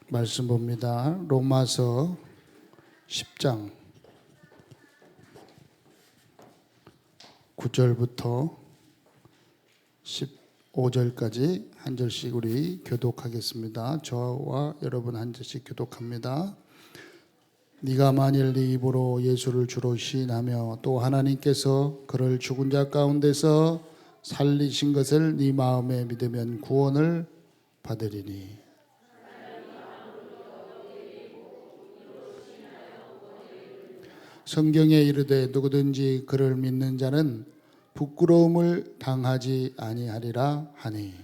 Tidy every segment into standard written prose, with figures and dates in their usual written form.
말씀 봅니다. 로마서 10장 9절부터 15절까지 한 절씩 우리 교독하겠습니다. 저와 여러분 한 절씩 교독합니다. 네가 만일 네 입으로 예수를 주로 시인하며 또 하나님께서 그를 죽은 자 가운데서 살리신 것을 네 마음에 믿으면 구원을 받으리니 성경에 이르되 누구든지 그를 믿는 자는 부끄러움을 당하지 아니하리라 하니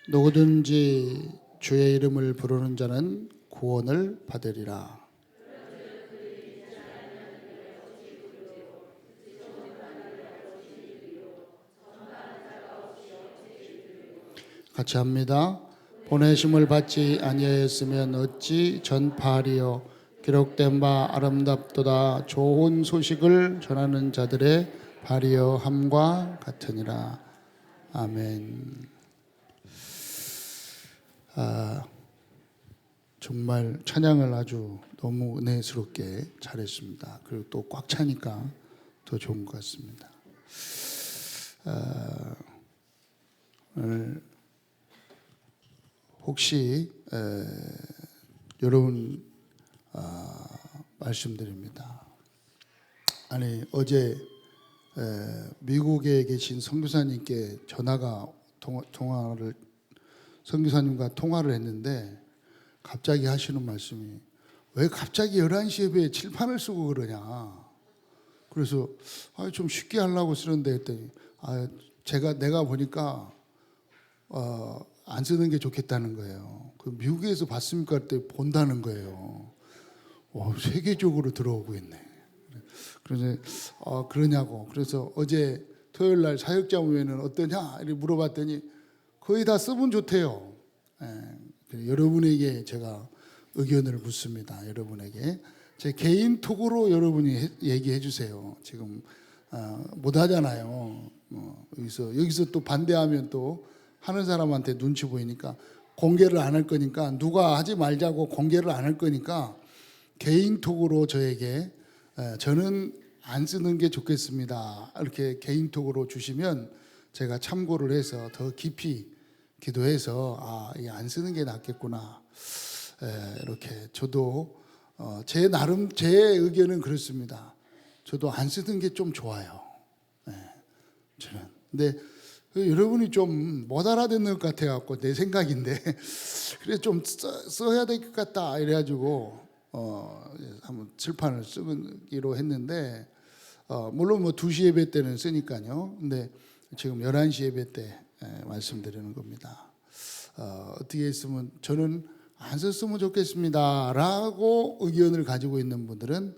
누구든지 주의 이름을 부르는 자는 구원을 받으리라. 같이 합니다. 보내심을 받지 아니하였으면 어찌 전파하리요. 기록된 바 아름답도다. 좋은 소식을 전하는 자들의 발이여 함과 같으니라. 아멘. 정말 찬양을 아주 너무 은혜스럽게 잘했습니다. 그리고 또 꽉 차니까 더 좋은 것 같습니다. 오늘 혹시 여러분 말씀드립니다. 아니 어제 미국에 계신 선교사님께 선교사님과 통화를 했는데 갑자기 하시는 말씀이 왜 갑자기 11시 예배에 칠판을 쓰고 그러냐. 그래서 좀 쉽게 하려고 쓰는데 했더니 내가 보니까 안 쓰는 게 좋겠다는 거예요. 그 미국에서 봤습니까? 할 때 본다는 거예요. 세계적으로 들어오고 있네. 그래서 그러냐고. 그래서 어제 토요일 날 사역자 모임에는 어떠냐 이렇게 물어봤더니 거의 다 쓰면 좋대요. 여러분에게 제가 의견을 묻습니다. 여러분에게 제 개인 톡으로 여러분이 얘기해 주세요. 지금 못 하잖아요. 여기서 또 반대하면 또 하는 사람한테 눈치 보이니까 공개를 안 할 거니까 누가 하지 말자고 공개를 안 할 거니까 개인 톡으로 저에게 저는 안 쓰는 게 좋겠습니다. 이렇게 개인 톡으로 주시면 제가 참고를 해서 더 깊이 기도해서 안 쓰는 게 낫겠구나. 이렇게 저도 제 나름 제 의견은 그렇습니다. 저도 안 쓰는 게 좀 좋아요. 저는. 근데 여러분이 좀 못 알아듣는 것 같아갖고 내 생각인데 그래 좀 써야 될 것 같다 이래가지고 한번 칠판을 쓰기로 했는데 물론 2시 예배 때는 쓰니까요. 근데 지금 11시 예배 때 말씀드리는 겁니다. 어떻게 했으면 저는 안 썼으면 좋겠습니다 라고 의견을 가지고 있는 분들은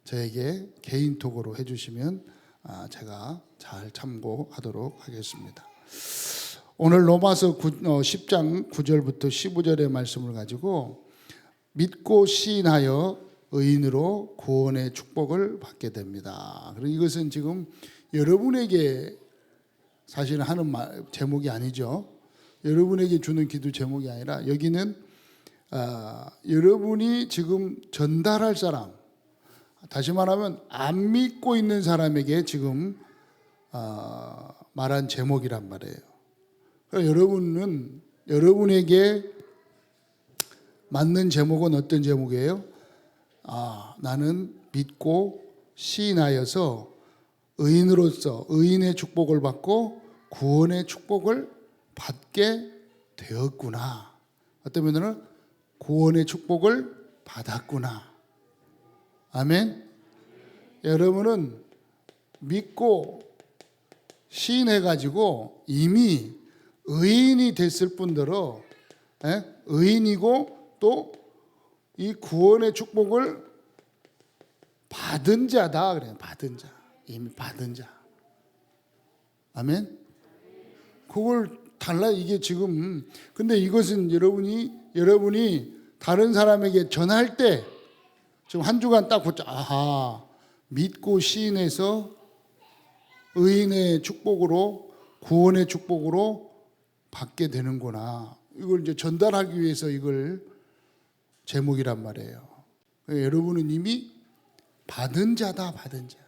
저에게 개인톡으로 해주시면 제가 잘 참고하도록 하겠습니다. 오늘 로마서 10장 9절부터 15절의 말씀을 가지고 믿고 시인하여 의인으로 구원의 축복을 받게 됩니다. 그리고 이것은 지금 여러분에게 사실은 하는 제목이 아니죠. 여러분에게 주는 기도 제목이 아니라 여기는 여러분이 지금 전달할 사람, 다시 말하면 안 믿고 있는 사람에게 지금 말한 제목이란 말이에요. 여러분은 여러분에게 맞는 제목은 어떤 제목이에요? 나는 믿고 시인하여서 의인으로서 의인의 축복을 받고 구원의 축복을 받게 되었구나. 어떤 면에는 구원의 축복을 받았구나. 아멘. 여러분은 믿고 시인해가지고 이미 의인이 됐을 뿐더러 의인이고 또 이 구원의 축복을 받은 자다 그래요. 받은 자. 이미 받은 자. 아멘. 그걸 달라 이게 지금 근데 이것은 여러분이 다른 사람에게 전할 때 지금 한 주간 딱 보자. 아하, 믿고 시인해서 의인의 축복으로, 구원의 축복으로 받게 되는구나. 이걸 이제 전달하기 위해서 이걸 제목이란 말이에요. 여러분은 이미 받은 자다, 받은 자.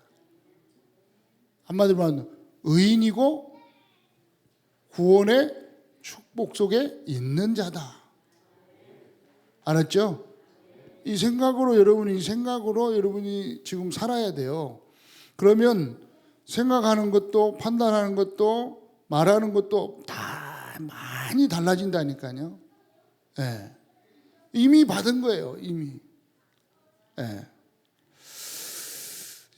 한마디로 말하면 의인이고 구원의 축복 속에 있는 자다. 알았죠? 이 생각으로 여러분이 지금 살아야 돼요. 그러면 생각하는 것도 판단하는 것도 말하는 것도 다 많이 달라진다니까요. 예. 이미 받은 거예요, 이미. 예.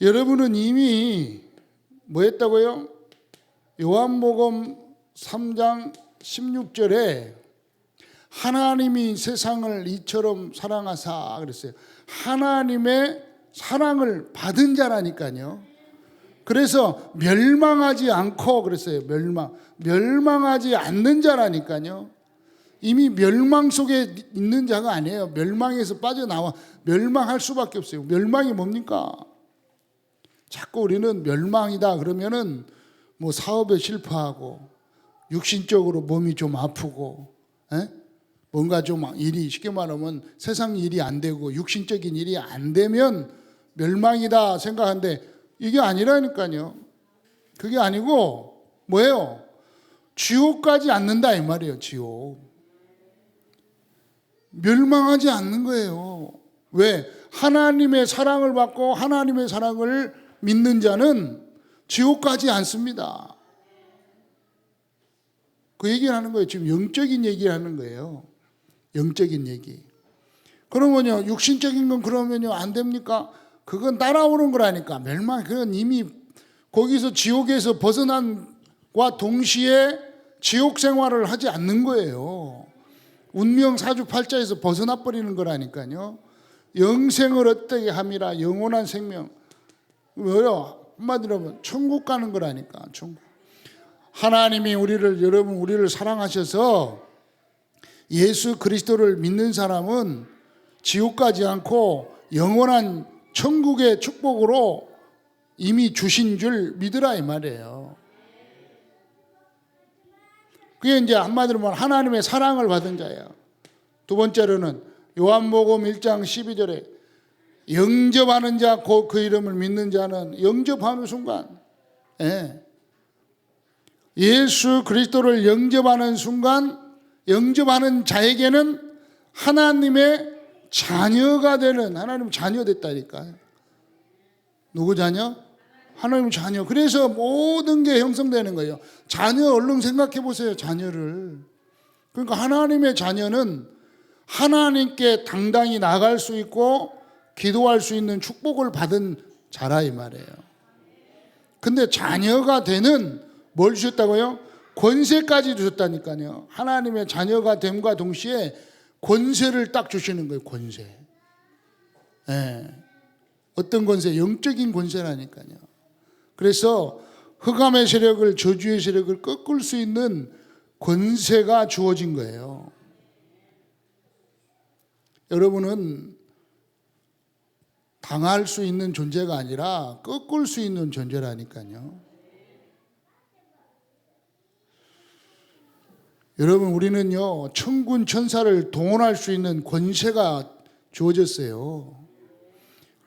여러분은 이미 뭐 했다고요? 요한복음 3장 16절에 하나님이 세상을 이처럼 사랑하사 그랬어요. 하나님의 사랑을 받은 자라니까요. 그래서 멸망하지 않고 그랬어요. 멸망하지 않는 자라니까요. 이미 멸망 속에 있는 자가 아니에요. 멸망에서 빠져나와 멸망할 수밖에 없어요. 멸망이 뭡니까? 자꾸 우리는 멸망이다 그러면은 뭐 사업에 실패하고 육신적으로 몸이 좀 아프고, 에? 뭔가 좀 일이 쉽게 말하면 세상 일이 안 되고 육신적인 일이 안 되면 멸망이다 생각하는데 이게 아니라니까요. 그게 아니고 뭐예요? 지옥까지 않는다 이 말이에요. 지옥. 멸망하지 않는 거예요. 왜? 하나님의 사랑을 받고 하나님의 사랑을 믿는 자는 지옥 가지 않습니다. 그 얘기를 하는 거예요. 지금 영적인 얘기를 하는 거예요. 영적인 얘기. 그러면요, 육신적인 건 그러면요, 안 됩니까? 그건 따라오는 거라니까. 멸망, 그건 이미 거기서 지옥에서 벗어난과 동시에 지옥 생활을 하지 않는 거예요. 운명 사주팔자에서 벗어나 버리는 거라니까요. 영생을 어떻게 함이라, 영원한 생명. 뭐요? 한마디로 하면 천국 가는 거라니까. 천국. 하나님이 우리를 사랑하셔서 예수 그리스도를 믿는 사람은 지옥 가지 않고 영원한 천국의 축복으로 이미 주신 줄 믿으라 이 말이에요. 그게 이제 한마디로 말하면 하나님의 사랑을 받은 자예요. 두 번째로는 요한복음 1장 12절에 영접하는 자, 그 이름을 믿는 자는 영접하는 순간, 예수 그리스도를 영접하는 순간, 영접하는 자에게는 하나님의 자녀가 되는, 하나님 자녀 됐다니까요. 누구 자녀? 하나님 자녀. 그래서 모든 게 형성되는 거예요. 자녀 얼른 생각해 보세요. 자녀를. 그러니까 하나님의 자녀는 하나님께 당당히 나갈 수 있고 기도할 수 있는 축복을 받은 자라 이 말이에요. 근데 자녀가 되는 뭘 주셨다고요? 권세까지 주셨다니까요. 하나님의 자녀가 됨과 동시에 권세를 딱 주시는 거예요. 권세. 어떤 권세? 영적인 권세라니까요. 그래서 흑암의 세력을, 저주의 세력을 꺾을 수 있는 권세가 주어진 거예요. 여러분은 당할 수 있는 존재가 아니라 꺾을 수 있는 존재라니까요. 여러분, 우리는요, 천군 천사를 동원할 수 있는 권세가 주어졌어요.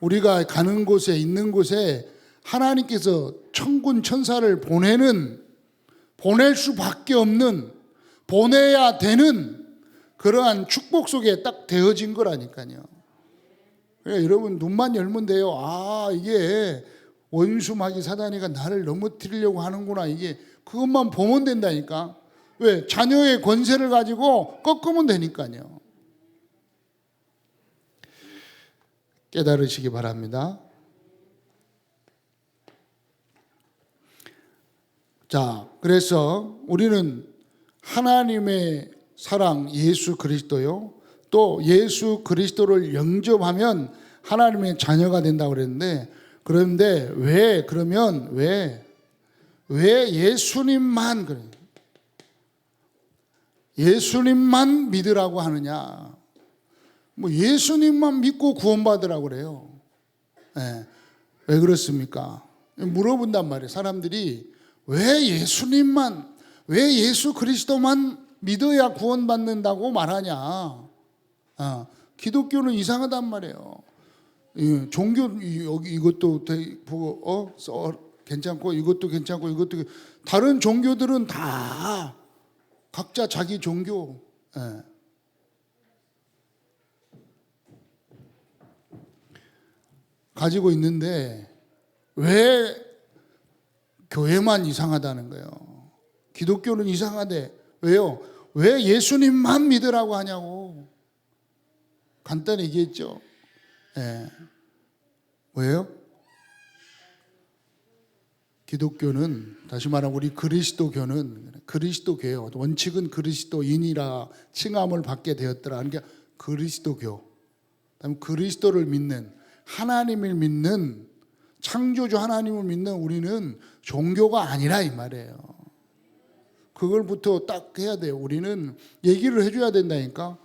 우리가 가는 곳에, 있는 곳에 하나님께서 천군 천사를 보낼 수밖에 없는, 보내야 되는 그러한 축복 속에 딱 되어진 거라니까요. 그러니까 여러분, 눈만 열면 돼요. 아, 이게 원수 마귀 사단이가 나를 넘어뜨리려고 하는구나. 이게 그것만 보면 된다니까. 왜? 자녀의 권세를 가지고 꺾으면 되니까요. 깨달으시기 바랍니다. 자, 그래서 우리는 하나님의 사랑 예수 그리스도요, 또 예수 그리스도를 영접하면 하나님의 자녀가 된다고 그랬는데, 그런데 왜 예수님만 그래요? 예수님만 믿으라고 하느냐? 뭐 예수님만 믿고 구원받으라고 그래요. 예. 왜 그렇습니까? 물어본단 말이에요. 사람들이 왜 예수님만, 왜 예수 그리스도만 믿어야 구원받는다고 말하냐. 기독교는 이상하단 말이에요. 종교 여기 이것도 보고 괜찮고 이것도 괜찮고 이것도 다른 종교들은 다 각자 자기 종교. 가지고 있는데 왜 교회만 이상하다는 거예요. 기독교는 이상하대. 왜요? 왜 예수님만 믿으라고 하냐고. 간단히 얘기했죠. 왜요? 기독교는 다시 말하면 우리 그리스도교는 그리스도교예요. 원칙은 그리스도인이라 칭함을 받게 되었더라. 그러니까 그리스도교. 그다음에 그리스도를 믿는 하나님을 믿는 창조주 하나님을 믿는 우리는 종교가 아니라 이 말이에요. 그걸부터 딱 해야 돼요. 우리는 얘기를 해줘야 된다니까.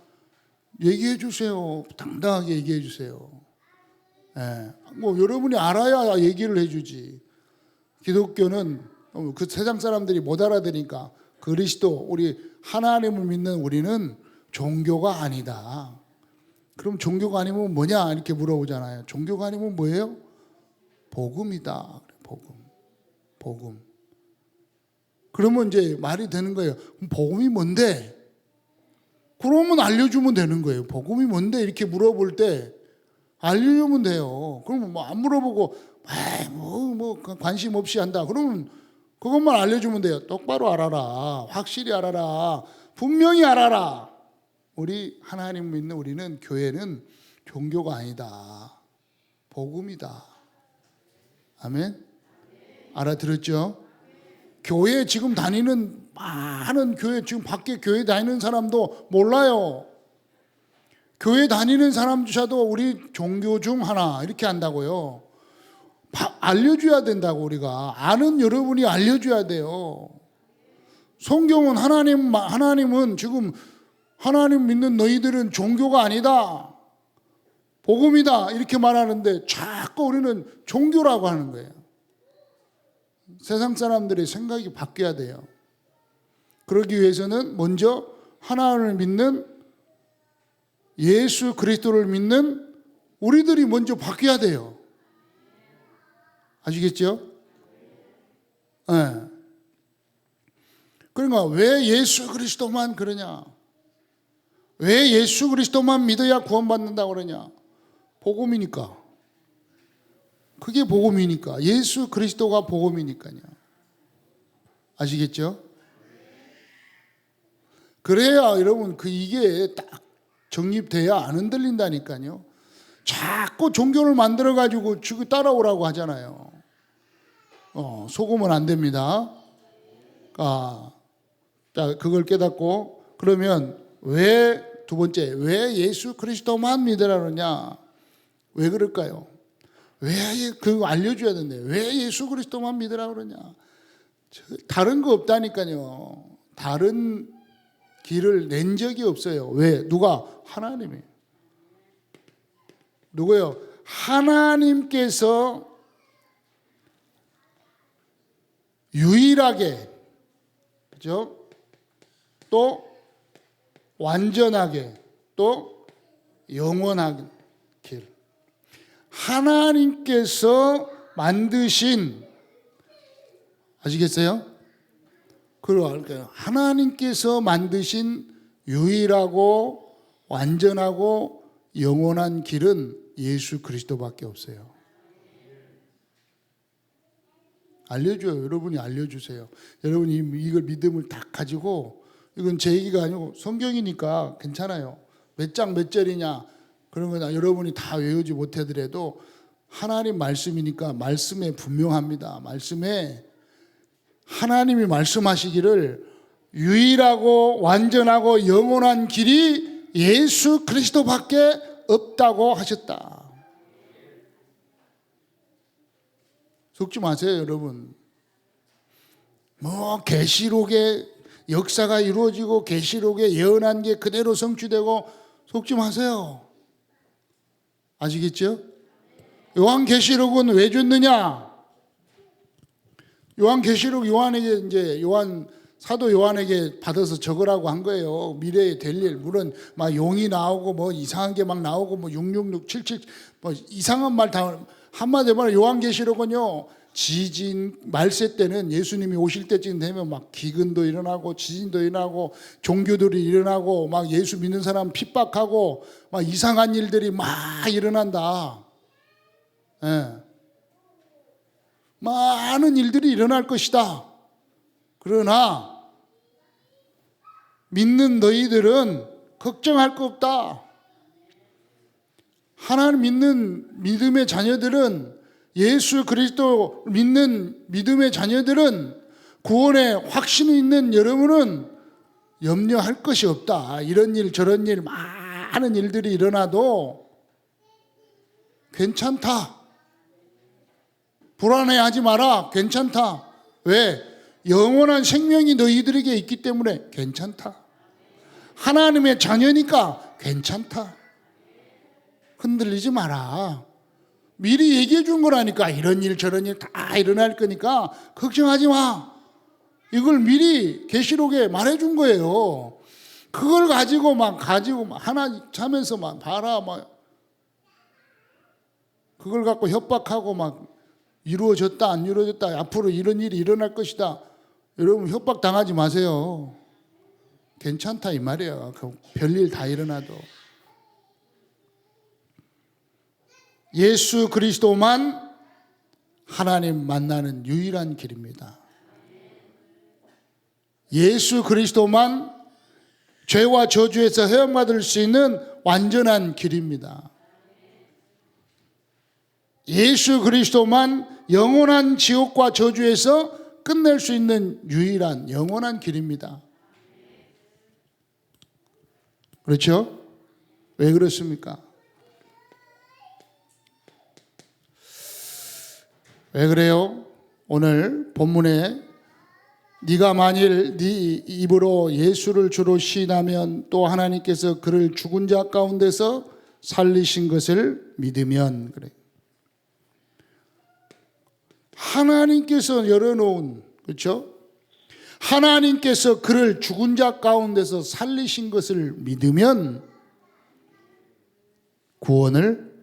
얘기해 주세요. 당당하게 얘기해 주세요. 뭐 여러분이 알아야 얘기를 해주지. 기독교는 그 세상 사람들이 못 알아들으니까 그리스도 우리 하나님을 믿는 우리는 종교가 아니다. 그럼 종교가 아니면 뭐냐 이렇게 물어보잖아요. 종교가 아니면 뭐예요? 복음이다. 복음. 그러면 이제 말이 되는 거예요. 복음이 뭔데? 그러면 알려주면 되는 거예요. 복음이 뭔데? 이렇게 물어볼 때 알려주면 돼요. 그러면 뭐 안 물어보고 뭐 관심 없이 한다. 그러면 그것만 알려주면 돼요. 똑바로 알아라. 확실히 알아라. 분명히 알아라. 우리 하나님 믿는 우리는 교회는 종교가 아니다. 복음이다. 아멘. 알아들었죠? 교회 지금 다니는 많은 교회 지금 밖에 교회 다니는 사람도 몰라요. 교회 다니는 사람조차도 우리 종교 중 하나 이렇게 한다고요. 알려줘야 된다고. 우리가 아는 여러분이 알려줘야 돼요. 성경은 하나님은 지금 하나님 믿는 너희들은 종교가 아니다. 복음이다. 이렇게 말하는데 자꾸 우리는 종교라고 하는 거예요. 세상 사람들의 생각이 바뀌어야 돼요. 그러기 위해서는 먼저 하나님을 믿는 예수 그리스도를 믿는 우리들이 먼저 바뀌어야 돼요. 아시겠죠? 네. 그러니까 왜 예수 그리스도만 그러냐? 왜 예수 그리스도만 믿어야 구원받는다고 그러냐? 복음이니까. 그게 복음이니까. 예수 그리스도가 복음이니까요. 아시겠죠? 그래야 여러분 이게 딱 정립돼야 안 흔들린다니까요. 자꾸 종교를 만들어가지고 따라오라고 하잖아요. 속으면 안 됩니다. 자, 그걸 깨닫고 그러면 두 번째, 왜 예수 그리스도만 믿으라 그러냐? 왜 그럴까요? 그거 알려줘야 된대요. 왜 예수 그리스도만 믿으라 그러냐? 다른 거 없다니까요. 다른 길을 낸 적이 없어요. 왜? 누가? 하나님이. 누구요? 하나님께서 유일하게, 그죠? 또 완전하게, 또 영원한 길. 하나님께서 만드신, 아시겠어요? 그러니까 하나님께서 만드신 유일하고 완전하고 영원한 길은 예수 그리스도밖에 없어요. 알려줘요. 여러분이 알려주세요. 여러분이 이걸 믿음을 다 가지고, 이건 제 얘기가 아니고 성경이니까 괜찮아요. 몇 장 몇 절이냐 그런 건 여러분이 다 외우지 못하더라도 하나님 말씀이니까 말씀에 분명합니다. 말씀에 하나님이 말씀하시기를 유일하고 완전하고 영원한 길이 예수 그리스도밖에 없다고 하셨다. 속지 마세요, 여러분. 뭐 계시록의 역사가 이루어지고 계시록에 예언한 게 그대로 성취되고 속지 마세요. 아시겠죠? 요한계시록은 왜 줬느냐? 요한계시록 요한에게 이제 사도 요한에게 받아서 적으라고 한 거예요. 미래에 될 일. 물론 막 용이 나오고 뭐 이상한 게 막 나오고 뭐 666, 77 뭐 이상한 말 다 한마디로 말하면 요한계시록은요. 지진 말세 때는 예수님이 오실 때쯤 되면 막 기근도 일어나고 지진도 일어나고 종교들이 일어나고 막 예수 믿는 사람 핍박하고 막 이상한 일들이 막 일어난다. 예. 많은 일들이 일어날 것이다. 그러나 믿는 너희들은 걱정할 거 없다. 하나님 믿는 믿음의 자녀들은, 예수 그리스도 믿는 믿음의 자녀들은, 구원의 확신이 있는 여러분은 염려할 것이 없다. 이런 일 저런 일 많은 일들이 일어나도 괜찮다. 불안해하지 마라. 괜찮다. 왜? 영원한 생명이 너희들에게 있기 때문에 괜찮다. 하나님의 자녀니까 괜찮다. 흔들리지 마라. 미리 얘기해 준 거라니까. 이런 일 저런 일 다 일어날 거니까 걱정하지 마. 이걸 미리 계시록에 말해 준 거예요. 그걸 가지고 하나 자면서 막 봐라 막 그걸 갖고 협박하고 막 이루어졌다 안 이루어졌다 앞으로 이런 일이 일어날 것이다. 여러분 협박 당하지 마세요. 괜찮다 이 말이에요. 별일 다 일어나도. 예수 그리스도만 하나님 만나는 유일한 길입니다. 예수 그리스도만 죄와 저주에서 해방받을 수 있는 완전한 길입니다. 예수 그리스도만 영원한 지옥과 저주에서 끝낼 수 있는 유일한 영원한 길입니다. 그렇죠? 왜 그렇습니까? 왜 그래요? 오늘 본문에 네가 만일 네 입으로 예수를 주로 시인하면 또 하나님께서 그를 죽은 자 가운데서 살리신 것을 믿으면 그래. 하나님께서 열어놓은, 그렇죠? 하나님께서 그를 죽은 자 가운데서 살리신 것을 믿으면 구원을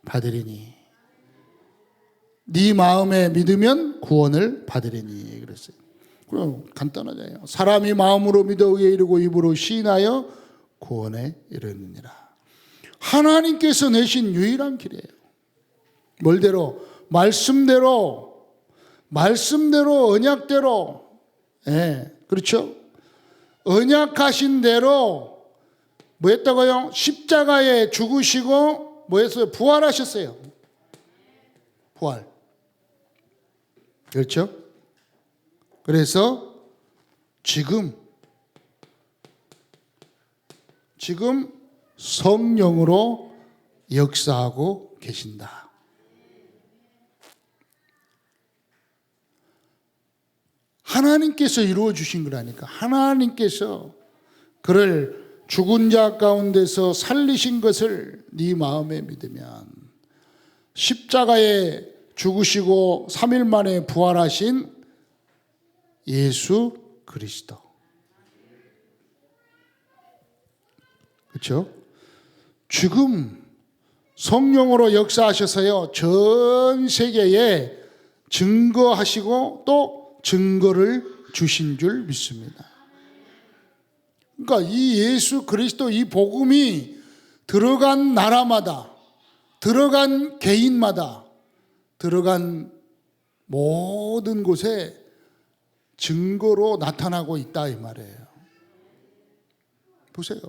받으리니. 네 마음에 믿으면 구원을 받으리니 그랬어요. 그럼 간단하잖아요. 사람이 마음으로 믿어 의에 이르고 입으로 시인하여 구원에 이르느니라. 하나님께서 내신 유일한 길이에요. 뭘대로? 말씀대로 언약대로. 그렇죠? 언약하신 대로 뭐 했다고요? 십자가에 죽으시고 뭐 했어요? 부활하셨어요. 부활. 그렇죠? 그래서 지금 성령으로 역사하고 계신다. 하나님께서 이루어 주신 거라니까. 하나님께서 그를 죽은 자 가운데서 살리신 것을 네 마음에 믿으면 십자가에 죽으시고 3일 만에 부활하신 예수 그리스도. 그렇죠? 지금 성령으로 역사하셔서요, 전 세계에 증거하시고 또 증거를 주신 줄 믿습니다. 그러니까 이 예수 그리스도 이 복음이 들어간 나라마다, 들어간 개인마다, 들어간 모든 곳에 증거로 나타나고 있다 이 말이에요. 보세요.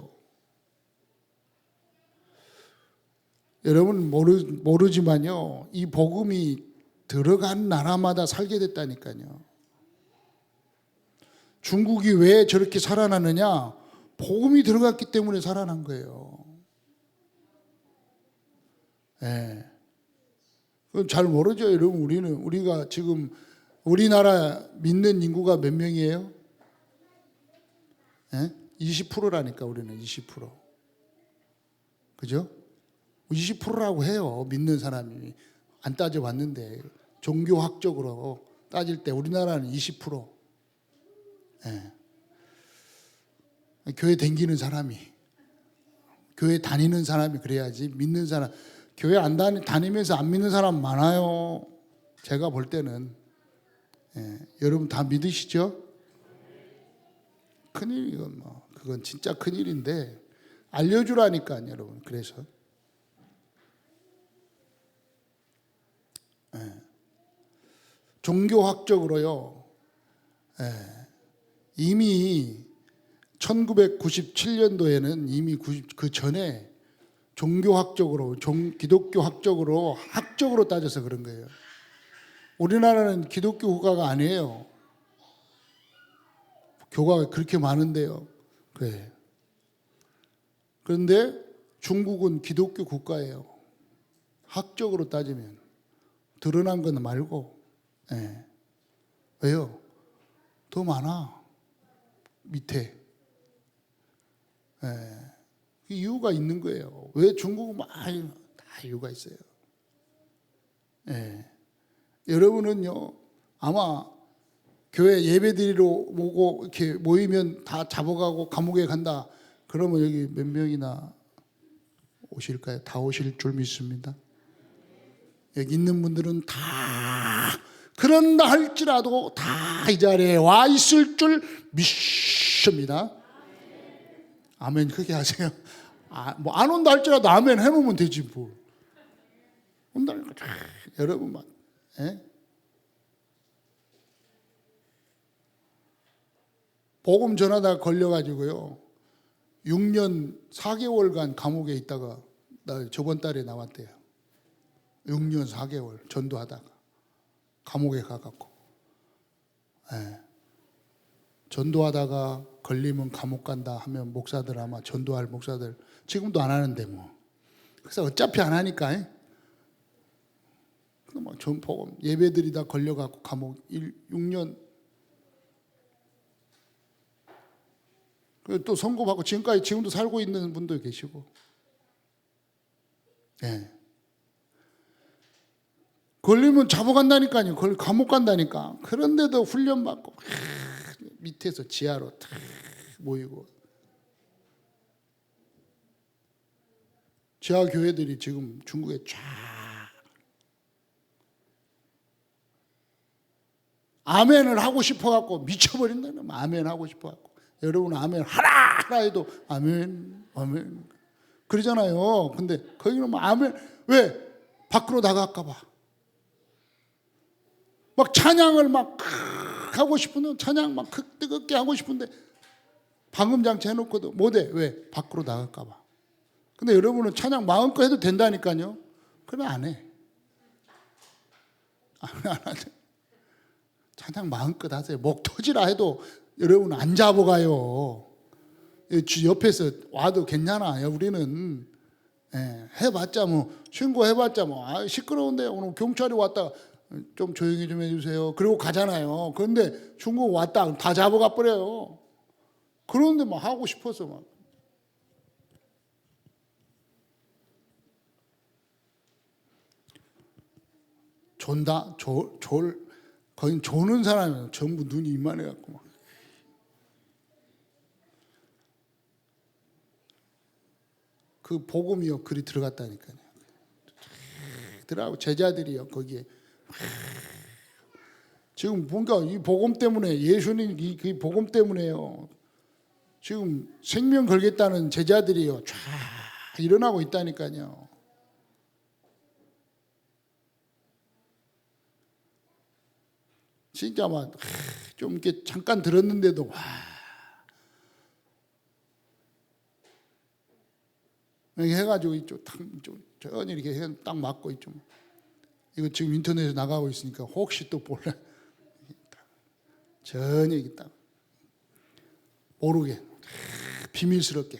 여러분 모르지만요, 이 복음이 들어간 나라마다 살게 됐다니까요. 중국이 왜 저렇게 살아나느냐? 복음이 들어갔기 때문에 살아난 거예요. 잘 모르죠, 여러분. 우리가 지금 우리나라 믿는 인구가 몇 명이에요? 20%라니까 우리는 20%. 그죠? 20%라고 해요. 믿는 사람이. 안 따져봤는데 종교학적으로 따질 때 우리나라는 20%. 예. 교회 다니는 사람이, 교회 다니는 사람이 그래야지. 믿는 사람, 교회 안 다니면서 안 믿는 사람 많아요. 제가 볼 때는. 예. 여러분 다 믿으시죠? 큰일, 이건 뭐 그건 진짜 큰일인데 알려주라니까 여러분. 그래서 예. 종교학적으로요, 예. 이미 1997년도에는 이미 그 전에 종교학적으로, 기독교학적으로, 학적으로 따져서 그런 거예요. 우리나라는 기독교 국가가 아니에요. 교가가 그렇게 많은데요. 그래. 그런데 중국은 기독교 국가예요. 학적으로 따지면. 드러난 건 말고. 예. 왜요? 더 많아. 밑에. 예. 이유가 있는 거예요. 왜 중국은 많이 다 이유가 있어요. 예. 여러분은요, 아마 교회 예배드리러 오고 이렇게 모이면 다 잡아가고 감옥에 간다. 그러면 여기 몇 명이나 오실까요? 다 오실 줄 믿습니다. 여기 있는 분들은 다 그런다 할지라도 다 이 자리에 와 있을 줄 믿습니다. 아멘 크게 하세요. 뭐 안 온다 할지라도 아멘 해놓으면 되지 뭐. 온다니까 여러분만. 예? 복음 전하다가 걸려가지고요 6년 4개월간 감옥에 있다가 나 저번 달에 나왔대요. 6년 4개월 전도하다가 감옥에 가갖고, 예. 전도하다가 걸리면 감옥 간다 하면 목사들, 아마 전도할 목사들 지금도 안 하는데 뭐. 그래서 어차피 안 하니까, 예. 뭐 전 복음 예배드리다 걸려갖고 감옥 6년. 또 선고받고 지금까지 지금도 살고 있는 분도 계시고, 예. 걸리면 잡아간다니까요. 감옥 간다니까. 그런데도 훈련받고 밑에서 지하로 탁 모이고. 지하 교회들이 지금 중국에 쫙. 아멘을 하고 싶어갖고 미쳐버린다는. 아멘 하고 싶어갖고. 여러분 아멘 하라 해도 아멘 아멘 그러잖아요. 근데 거기는 뭐 아멘, 왜? 밖으로 나갈까봐. 막 찬양을 막 하고 싶은데, 찬양 막 뜨겁게 하고 싶은데 방음장치 해놓고도 못해. 왜? 밖으로 나갈까봐. 근데 여러분은 찬양 마음껏 해도 된다니까요. 그러면 안 해. 안 하죠. 찬양 마음껏 하세요. 목 터지라 해도 여러분 안 잡아가요. 옆에서 와도 괜찮아요. 우리는 해봤자 뭐 신고해봤자 뭐 시끄러운데 오늘 경찰이 왔다 좀 조용히 좀 해주세요. 그리고 가잖아요. 그런데 중국 왔다 다 잡아가 버려요. 그런데 막 하고 싶어서 막. 거의 조는 사람이에요. 전부 눈이 이만해갖고 막. 그 복음이요 글이 들어갔다니까요. 들어가고 제자들이요 거기에. 지금 뭔가 이 복음 때문에, 예수님 이 복음 때문에요. 지금 생명 걸겠다는 제자들이요 쫙 일어나고 있다니까요. 진짜 막 좀 이렇게 잠깐 들었는데도 와. 이렇게 해가지고 이쪽 전혀 이렇게 딱 맞고 있죠. 이거 지금 인터넷에 나가고 있으니까 혹시 또 몰라. 전혀 이게 딱 모르게 비밀스럽게.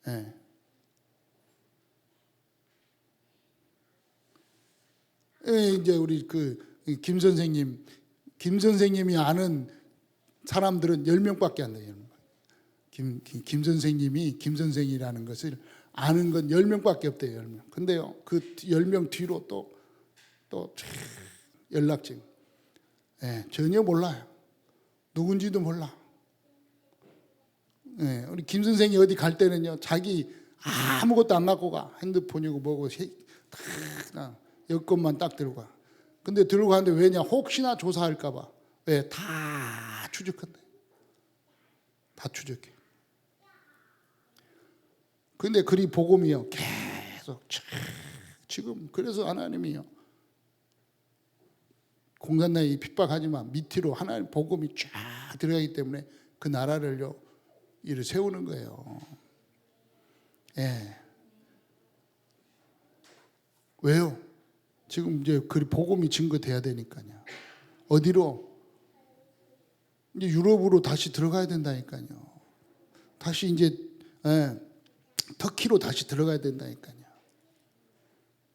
예. 이제 우리 김 선생님이 아는 사람들은 10명밖에 안 돼요. 김 선생님이 김 선생이라는 것을 아는 건 10명밖에 없대요. 10명. 근데요, 그 10명 뒤로 또 연락증. 예, 전혀 몰라요. 누군지도 몰라. 예, 우리 김 선생이 어디 갈 때는요, 자기 아무것도 안 갖고 가. 핸드폰이고 뭐고 딱 여권만 딱 들고 가. 근데 들고 가는데 왜냐? 혹시나 조사할까봐. 왜? 다 추적한대. 다 추적해. 근데 그리 복음이요, 계속 지금 그래서 하나님이요, 공산당이 핍박하지만 밑으로 하나님 복음이 쫙 들어가기 때문에 그 나라를요 이를 세우는 거예요. 예. 왜요? 지금 이제 그 복음이 증거돼야 되니까요. 어디로? 이제 유럽으로 다시 들어가야 된다니까요. 다시 이제 터키로 다시 들어가야 된다니까요.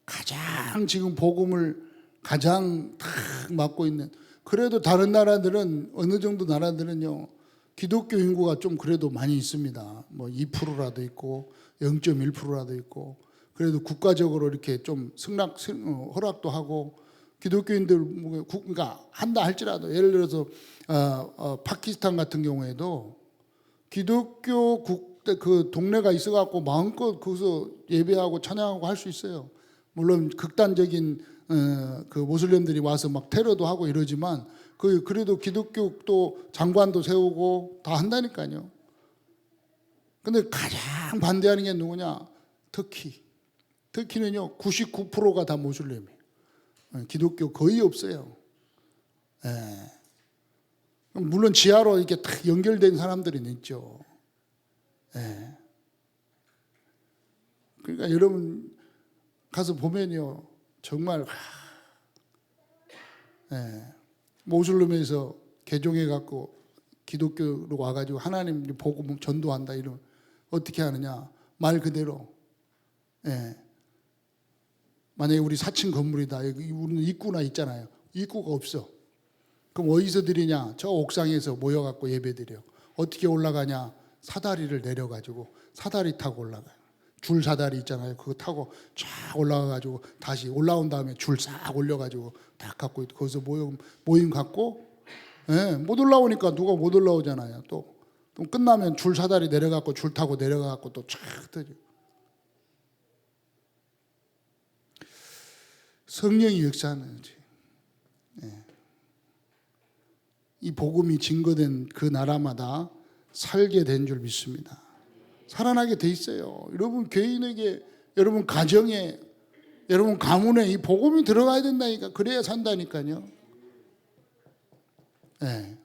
가장 지금 복음을 가장 탁 맡고 있는, 그래도 다른 나라들은 어느 정도 나라들은요 기독교 인구가 좀 그래도 많이 있습니다. 뭐 2%라도 있고 0.1%라도 있고, 그래도 국가적으로 이렇게 좀 허락도 하고, 기독교인들 그러니까 한다 할지라도, 예를 들어서 파키스탄 같은 경우에도 기독교 그 동네가 있어갖고 마음껏 거기서 예배하고 찬양하고 할 수 있어요. 물론 극단적인 그 모슬렘들이 와서 막 테러도 하고 이러지만 그래도 기독교 또 장관도 세우고 다 한다니까요. 근데 가장 반대하는 게 누구냐? 터키. 터키는요 99%가 다 모슬렘이에요. 기독교 거의 없어요. 예. 물론 지하로 이렇게 딱 연결된 사람들은 있죠. 예. 그러니까 여러분 가서 보면요 정말 모슬렘에서 개종해 갖고 기독교로 와가지고 하나님 복음 전도한다 이러면 어떻게 하느냐? 말 그대로, 만약에 우리 4층 건물이다. 여기 우리는 입구나 있잖아요. 입구가 없어. 그럼 어디서 드리냐? 저 옥상에서 모여갖고 예배드려. 어떻게 올라가냐? 사다리를 내려가지고 사다리 타고 올라가요. 줄 사다리 있잖아요. 그거 타고 쫙 올라가가지고 다시 올라온 다음에 줄 싹 올려가지고 딱 갖고 거기서 모임 갖고, 못 올라오니까 누가 못 올라오잖아요. 또 끝나면 줄 사다리 내려갖고 줄 타고 내려가갖고 또 쫙 떠죠. 성령이 역사하는 거지. 이 복음이 증거된 그 나라마다 살게 된 줄 믿습니다. 살아나게 돼 있어요. 여러분 개인에게, 여러분 가정에, 여러분 가문에 이 복음이 들어가야 된다니까. 그래야 산다니까요. 네.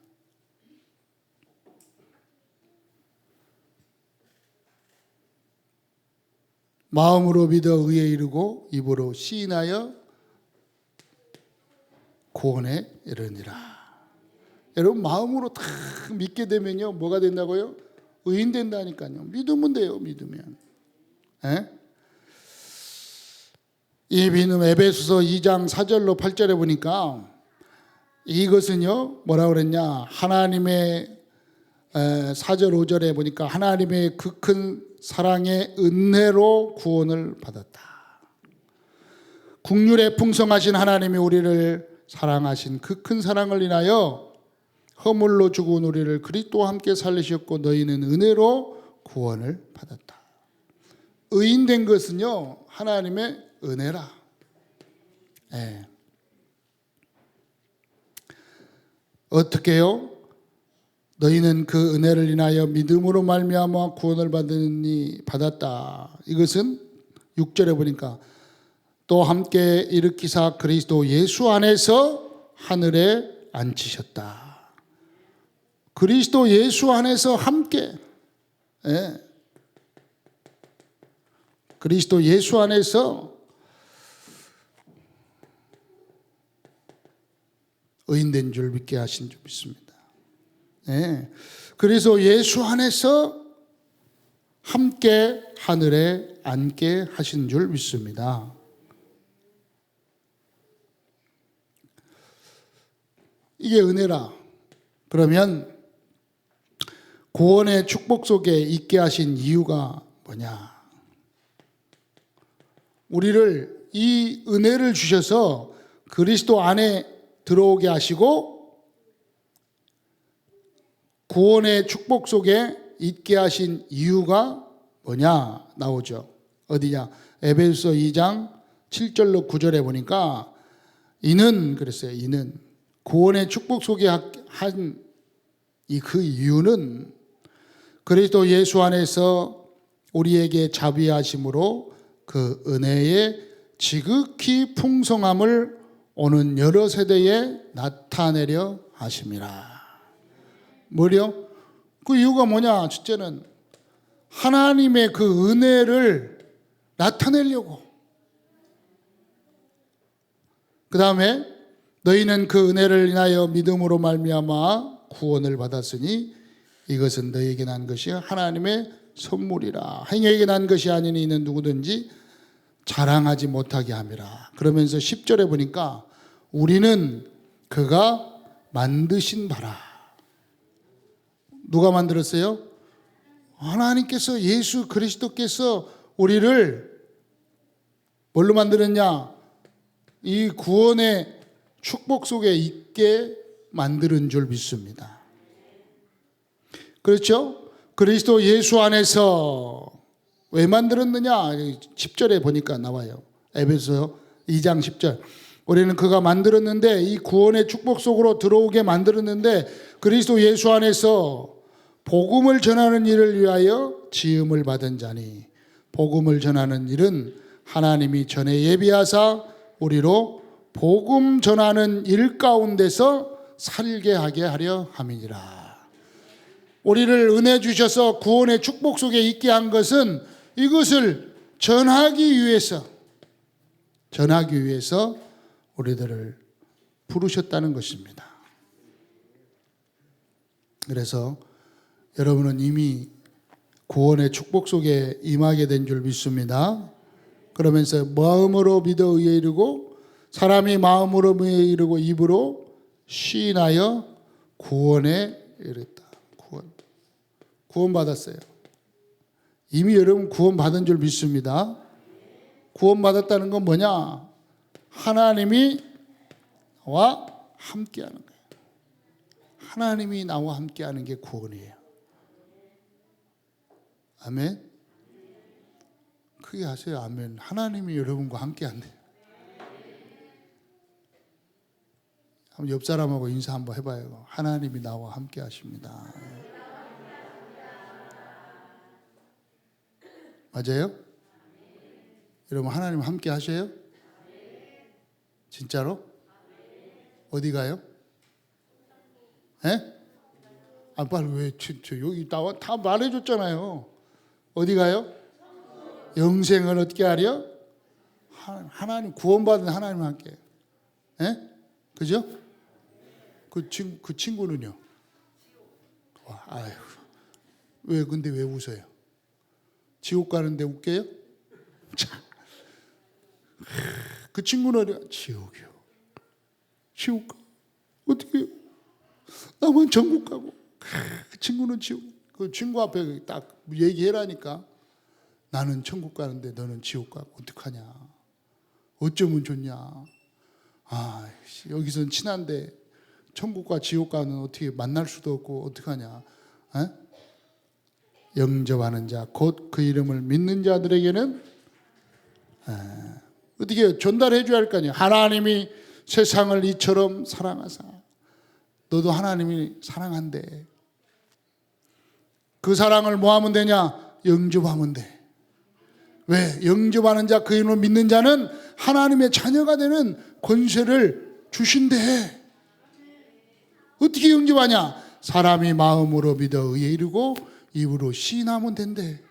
마음으로 믿어 의에 이르고 입으로 시인하여 구원에 이르니라. 여러분 마음으로 다 믿게 되면요 뭐가 된다고요? 의인 된다니까요. 믿으면 돼요. 믿으면. 이 믿음 에베소서 2장 4절로 8절에 보니까 이것은요 뭐라 그랬냐? 하나님의 4절 5절에 보니까 하나님의 그 큰 사랑의 은혜로 구원을 받았다. 국률에 풍성하신 하나님이 우리를 사랑하신 그 큰 사랑을 인하여 허물로 죽은 우리를 그리스도와 함께 살리셨고 너희는 은혜로 구원을 받았다. 의인된 것은요 하나님의 은혜라. 어떻게요? 너희는 그 은혜를 인하여 믿음으로 말미암아 구원을 받았다. 이것은 6절에 보니까 또 함께 일으키사 그리스도 예수 안에서 하늘에 앉히셨다. 그리스도 예수 안에서 함께, 그리스도 예수 안에서 의인된 줄 믿게 하신 줄 믿습니다. 그래서 예수 안에서 함께 하늘에 앉게 하신 줄 믿습니다. 이게 은혜라. 그러면 구원의 축복 속에 있게 하신 이유가 뭐냐? 우리를 이 은혜를 주셔서 그리스도 안에 들어오게 하시고 구원의 축복 속에 있게 하신 이유가 뭐냐 나오죠. 어디냐? 에베소서 2장 7절로 9절에 보니까 이는 그랬어요. 이는 구원의 축복 속에 한 그 이유는 그리스도 예수 안에서 우리에게 자비하심으로 그 은혜의 지극히 풍성함을 오는 여러 세대에 나타내려 하심이라. 뭐요? 그 이유가 뭐냐? 첫째는 하나님의 그 은혜를 나타내려고. 그 다음에 너희는 그 은혜를 인하여 믿음으로 말미암아 구원을 받았으니 이것은 너희에게 난 것이 하나님의 선물이라. 행위에게 난 것이 아니니 이는 누구든지 자랑하지 못하게 함이라. 그러면서 10절에 보니까 우리는 그가 만드신 바라. 누가 만들었어요? 하나님께서, 예수 그리스도께서 우리를 뭘로 만들었냐? 이 구원의 축복 속에 있게 만드는 줄 믿습니다. 그렇죠? 그리스도 예수 안에서 왜 만들었느냐? 10절에 보니까 나와요. 에베소서 2장 10절. 우리는 그가 만들었는데, 이 구원의 축복 속으로 들어오게 만들었는데 그리스도 예수 안에서 복음을 전하는 일을 위하여 지음을 받은 자니, 복음을 전하는 일은 하나님이 전에 예비하사 우리로 복음 전하는 일 가운데서 살게 하게 하려 함이니라. 우리를 은혜 주셔서 구원의 축복 속에 있게 한 것은 이것을 전하기 위해서 우리들을 부르셨다는 것입니다. 그래서 여러분은 이미 구원의 축복 속에 임하게 된 줄 믿습니다. 그러면서 마음으로 믿어 의에 이르고 사람이 마음으로 의에 이르고 입으로 시인하여 구원에 이르다. 구원 받았어요. 이미 여러분 구원 받은 줄 믿습니다. 구원 받았다는 건 뭐냐? 하나님이 나와 함께하는 거예요. 하나님이 나와 함께하는 게 구원이에요. 아멘. 크게 하세요. 아멘. 하나님이 여러분과 함께한대요. 한번 옆 사람하고 인사 한번 해봐요. 하나님이 나와 함께하십니다. 맞아요? 여러분 하나님 함께 하셔요? 진짜로? 어디 가요? 에? 아 빨리 왜 여기 나와 다 말해줬잖아요. 어디 가요? 영생을 어떻게 하려? 하나님 구원받은 하나님 함께. 에? 그죠? 그 친구는요? 와, 아유, 근데 왜 웃어요? 지옥 가는데 웃겨요? 참. 그 친구는 지옥이요. 지옥 가. 어떻게 해요? 나만 천국 가고. 그 친구는 지옥. 그 친구 앞에 딱 얘기해라니까. 나는 천국 가는데 너는 지옥 가고 어떡하냐. 어쩌면 좋냐. 아, 여기선 친한데 천국과 지옥 가는 어떻게 만날 수도 없고 어떡하냐. 에? 영접하는 자, 곧 그 이름을 믿는 자들에게는 어떻게 전달해 줘야 할 거 아니에요. 하나님이 세상을 이처럼 사랑하사. 너도 하나님이 사랑한대. 그 사랑을 뭐 하면 되냐? 영접하면 돼. 왜? 영접하는 자, 그 이름을 믿는 자는 하나님의 자녀가 되는 권세를 주신대. 어떻게 영접하냐? 사람이 마음으로 믿어 의에 이르고 입으로 시인하면 된대.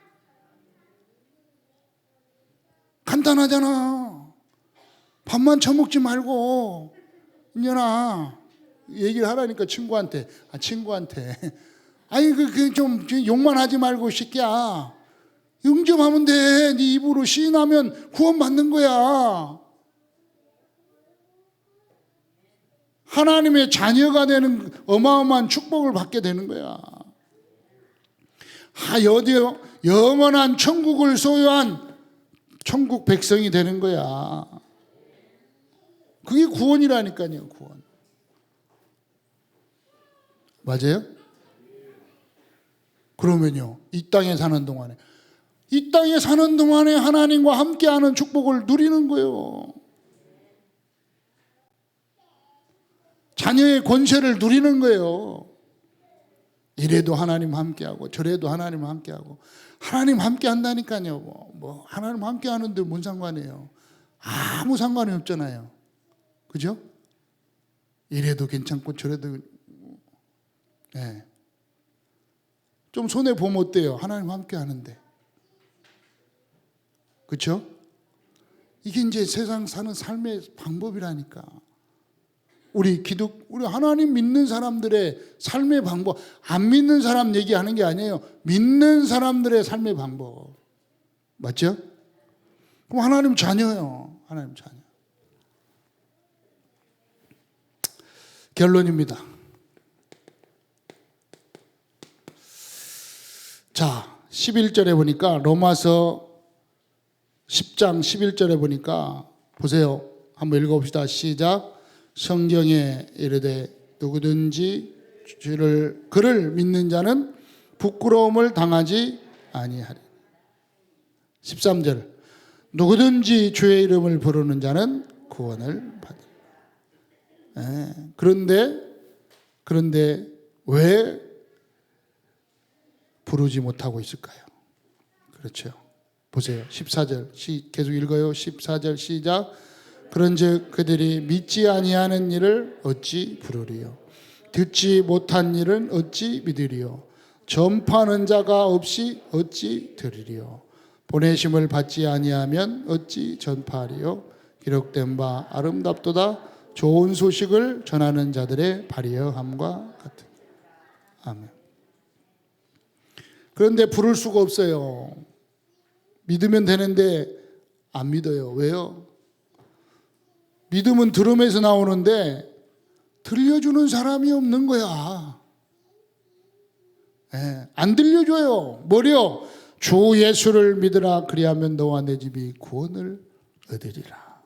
간단하잖아. 밥만 처먹지 말고 인연아 얘기를 하라니까 친구한테. 아니 좀 욕만 하지 말고 새끼야. 영접하면 돼. 네 입으로 시인하면 구원받는 거야. 하나님의 자녀가 되는 어마어마한 축복을 받게 되는 거야. 영원한 천국을 소유한 천국 백성이 되는 거야. 그게 구원이라니까요, 구원. 맞아요? 그러면요, 이 땅에 사는 동안에 하나님과 함께하는 축복을 누리는 거예요. 자녀의 권세를 누리는 거예요. 이래도 하나님 함께하고 저래도 하나님 함께하고. 하나님 함께한다니까요. 뭐 하나님 함께하는데 뭔 상관이에요. 아무 상관이 없잖아요. 그죠? 이래도 괜찮고 저래도. 네. 좀 손해보면 어때요? 하나님 함께하는데. 그렇죠? 이게 이제 세상 사는 삶의 방법이라니까. 우리 하나님 믿는 사람들의 삶의 방법, 안 믿는 사람 얘기하는 게 아니에요. 믿는 사람들의 삶의 방법. 맞죠? 그럼 하나님 자녀예요. 하나님 자녀. 결론입니다. 자, 11절에 보니까 로마서 10장 11절에 보니까 보세요. 한번 읽어봅시다. 시작. 성경에 이르되 누구든지 그를 믿는 자는 부끄러움을 당하지 아니하리. 13절. 누구든지 주의 이름을 부르는 자는 구원을 받으리라. 그런데 왜 부르지 못하고 있을까요? 그렇죠. 보세요. 14절 계속 읽어요. 14절 시작. 그런즉 그들이 믿지 아니하는 일을 어찌 부르리요? 듣지 못한 일은 어찌 믿으리요? 전파하는 자가 없이 어찌 들으리요? 보내심을 받지 아니하면 어찌 전파하리요? 기록된 바 아름답도다 좋은 소식을 전하는 자들의 발이여함과 같은. 아멘. 그런데 부를 수가 없어요. 믿으면 되는데 안 믿어요. 왜요? 믿음은 들음에서 나오는데 들려주는 사람이 없는 거야. 안 들려줘요. 뭐래요? 주 예수를 믿으라. 그리하면 너와 내 집이 구원을 얻으리라.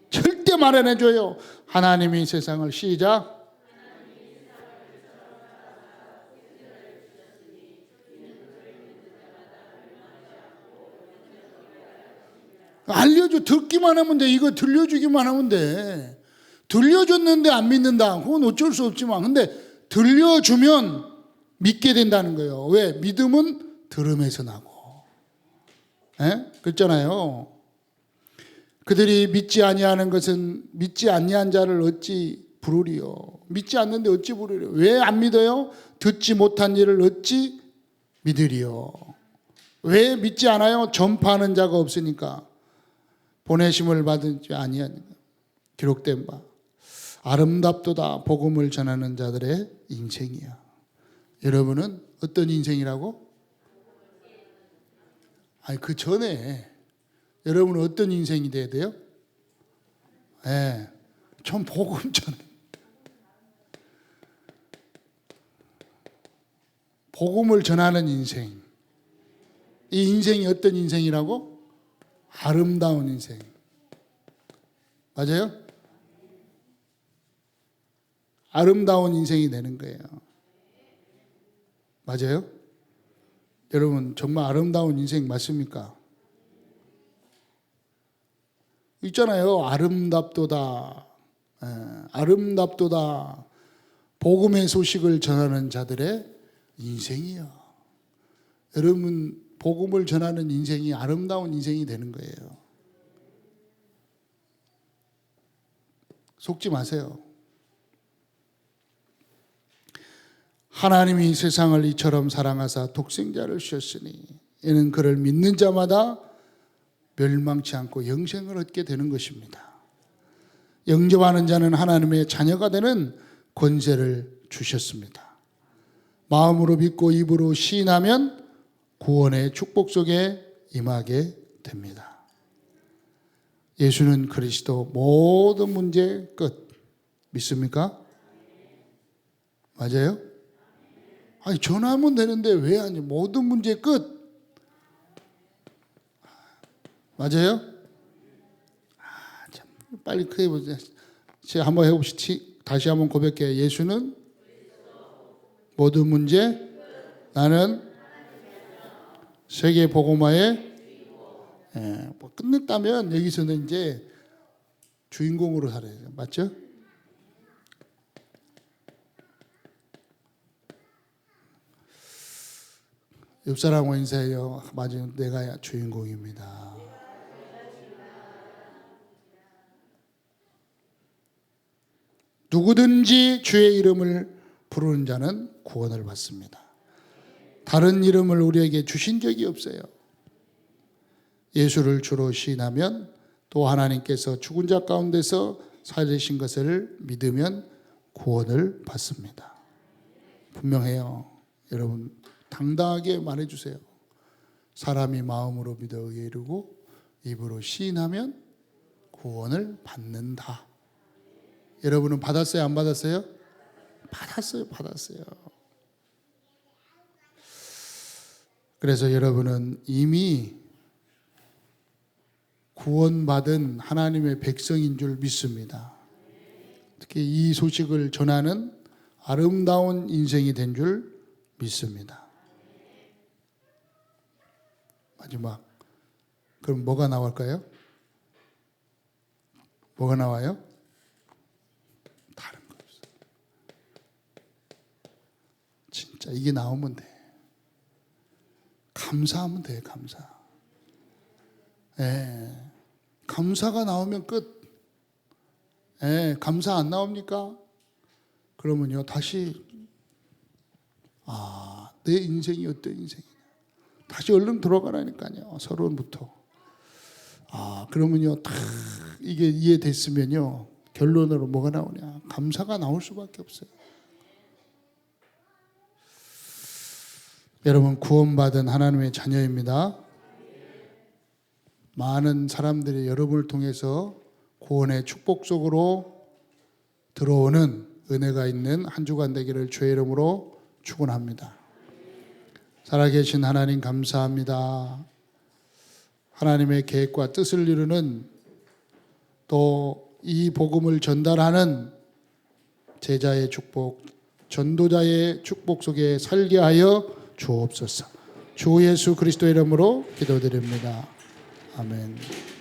절대 말 안 해줘요. 하나님이 세상을 시작. 알려줘. 듣기만 하면 돼. 이거 들려주기만 하면 돼. 들려줬는데 안 믿는다. 그건 어쩔 수 없지만 근데 들려주면 믿게 된다는 거예요. 왜? 믿음은 들음에서 나고. 그랬잖아요. 그들이 믿지 아니하는 것은 믿지 아니한 자를 어찌 부르리요? 믿지 않는데 어찌 부르리요? 왜 안 믿어요? 듣지 못한 일을 어찌 믿으리요? 왜 믿지 않아요? 전파하는 자가 없으니까. 보내심을 받은 지 아니하니까. 기록된 바 아름답도다 복음을 전하는 자들의 인생이야. 여러분은 어떤 인생이라고? 아니 그 전에 여러분은 어떤 인생이 돼야 돼요? 전 복음 전해. 복음을 전하는 인생. 이 인생이 어떤 인생이라고? 아름다운 인생. 맞아요? 아름다운 인생이 되는 거예요. 맞아요? 여러분 정말 아름다운 인생 맞습니까? 있잖아요. 아름답도다. 아름답도다. 복음의 소식을 전하는 자들의 인생이요. 여러분 복음을 전하는 인생이 아름다운 인생이 되는 거예요. 속지 마세요. 하나님이 세상을 이처럼 사랑하사 독생자를 주셨으니 이는 그를 믿는 자마다 멸망치 않고 영생을 얻게 되는 것입니다. 영접하는 자는 하나님의 자녀가 되는 권세를 주셨습니다. 마음으로 믿고 입으로 시인하면 구원의 축복 속에 임하게 됩니다. 예수는 그리스도 모든 문제 끝. 믿습니까? 맞아요? 아니 전하면 되는데 왜 아니 모든 문제 끝. 맞아요? 참 빨리 크게 보자. 제가 한번 해봅시다. 다시 한번 고백해. 예수는 모든 문제, 나는 세계 복음화의 뭐 끝냈다면 여기서는 이제 주인공으로 살아야 돼요. 맞죠? 옆 사람과 인사해요. 맞아요. 내가 주인공입니다. 누구든지 주의 이름을 부르는 자는 구원을 받습니다. 다른 이름을 우리에게 주신 적이 없어요. 예수를 주로 시인하면 또 하나님께서 죽은 자 가운데서 살리신 것을 믿으면 구원을 받습니다. 분명해요. 여러분 당당하게 말해주세요. 사람이 마음으로 믿어 의에 이르고 입으로 시인하면 구원을 받는다. 여러분은 받았어요? 안 받았어요? 받았어요. 그래서 여러분은 이미 구원받은 하나님의 백성인 줄 믿습니다. 특히 이 소식을 전하는 아름다운 인생이 된 줄 믿습니다. 마지막. 그럼 뭐가 나올까요? 뭐가 나와요? 다른 거 없어요. 진짜 이게 나오면 돼. 감사하면 돼, 감사. 감사가 나오면 끝. 감사 안 나옵니까? 그러면요, 다시, 내 인생이 어떤 인생이냐. 다시 얼른 돌아가라니까요, 서론부터. 그러면요, 다 이게 이해됐으면요, 결론으로 뭐가 나오냐. 감사가 나올 수밖에 없어요. 여러분, 구원받은 하나님의 자녀입니다. 많은 사람들이 여러분을 통해서 구원의 축복 속으로 들어오는 은혜가 있는 한 주간 되기를 주의 이름으로 축원합니다. 살아계신 하나님 감사합니다. 하나님의 계획과 뜻을 이루는 또 이 복음을 전달하는 제자의 축복, 전도자의 축복 속에 살게 하여 주옵소서. 주 예수 그리스도의 이름으로 기도드립니다. 아멘.